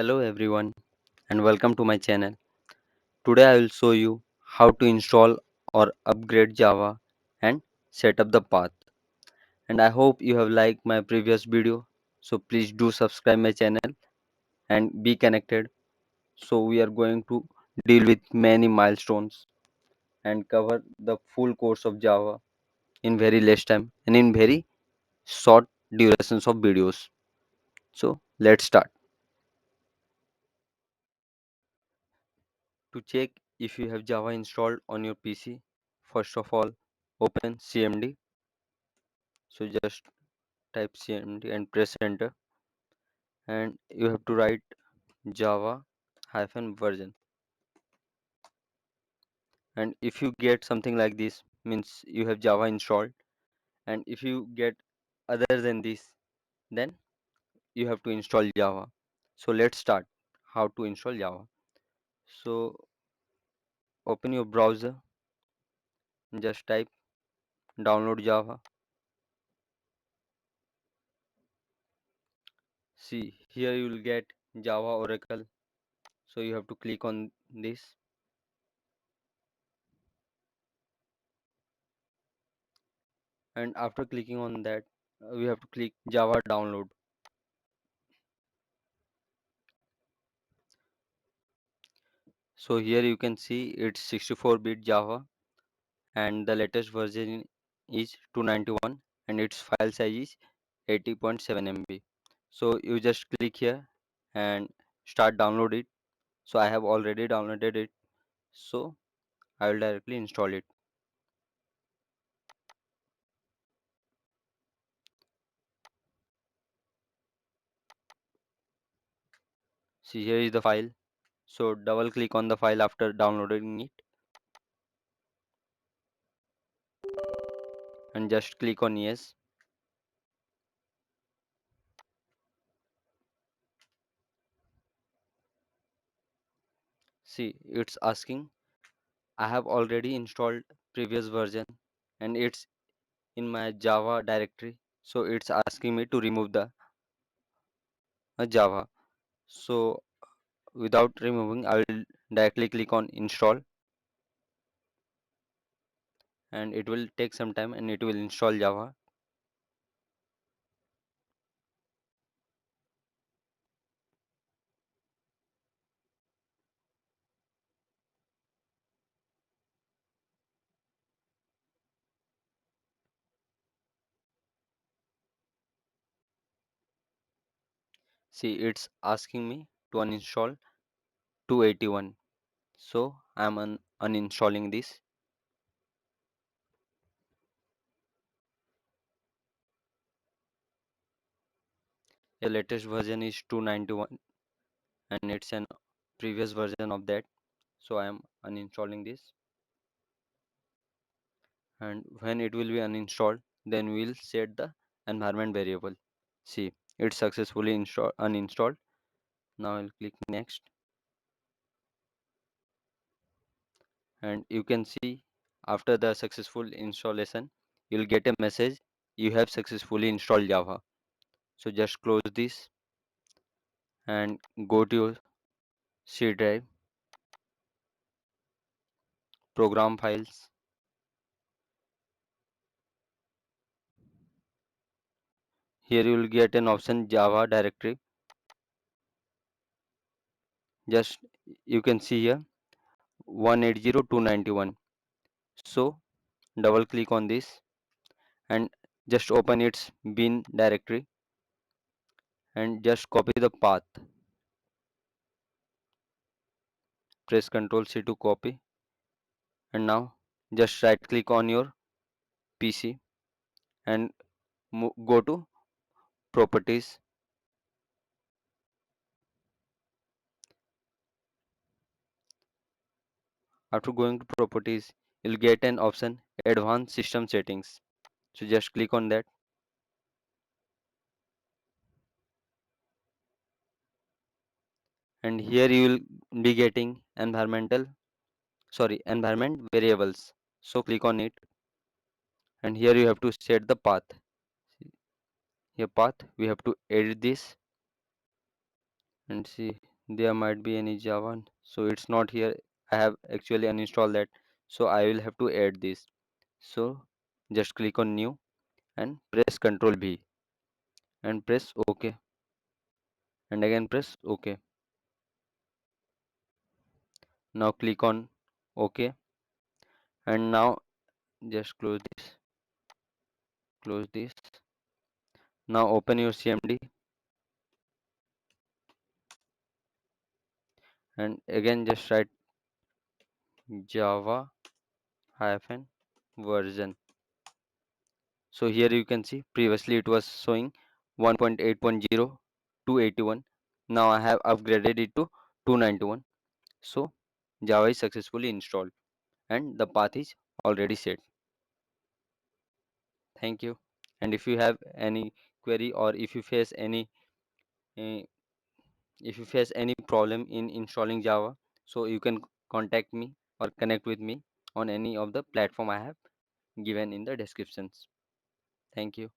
Hello everyone and welcome to my channel. Today I will show you how to install or upgrade Java and set up the path. And I hope you have liked my previous video. So please do subscribe my channel and be connected. So we are going to deal with many milestones and cover the full course of Java in very less time and in very short durations of videos. So let's start. To check if you have Java installed on your PC, first of all, open CMD. So just type CMD and press enter, and you have to write Java hyphen version. And if you get something like this, means you have Java installed. And if you get other than this, then you have to install Java. So let's start how to install Java. So open your browser, just type download Java. See, here you will get Java Oracle. So you have to click on this, and after clicking on that, we have to click Java download. So here you can see it's 64-bit Java and the latest version is 291 and its file size is 80.7 MB. So you just click here and start download it. So I have already downloaded it. So I will directly install it. See, here is the file. So double click on the file after downloading it and just click on yes. See, it's asking I have already installed previous version and it's in my Java directory. So it's asking me to remove the Java. So without removing, I will directly click on install and it will take some time and it will install Java. See, it's asking me to uninstall 281. So I'm uninstalling this. The latest version is 291 and it's an previous version of that. So I'm uninstalling this. And when it will be uninstalled, then we'll set the environment variable. See, it's successfully uninstalled. Now I'll click next, and you can see after the successful installation you'll get a message you have successfully installed Java. So just close this and go to your C drive, program files. Here you will get an option Java directory. Just you can see here 180.291. So double click on this and just open its bin directory and just copy the path. Press Ctrl C to copy, and now just right click on your PC and go to properties. After going to properties, you'll get an option advanced system settings. So just click on that, and here you will be getting environment variables. So click on it, and here you have to set the path. Here path we have to edit this, and see there might be any Java. So it's not here. I have actually uninstalled that. So I will have to add this. So just click on new and press Ctrl V and press OK and again press OK. Now click on OK and now just close this. Now open your CMD and again just write Java hyphen version. So here you can see previously it was showing 1.8.0 281. Now I have upgraded it to 291. So Java is successfully installed and the path is already set. Thank you. And if you have any query or uh, if you face any problem in installing Java, so you can contact me or connect with me on any of the platform I have given in the descriptions. Thank you.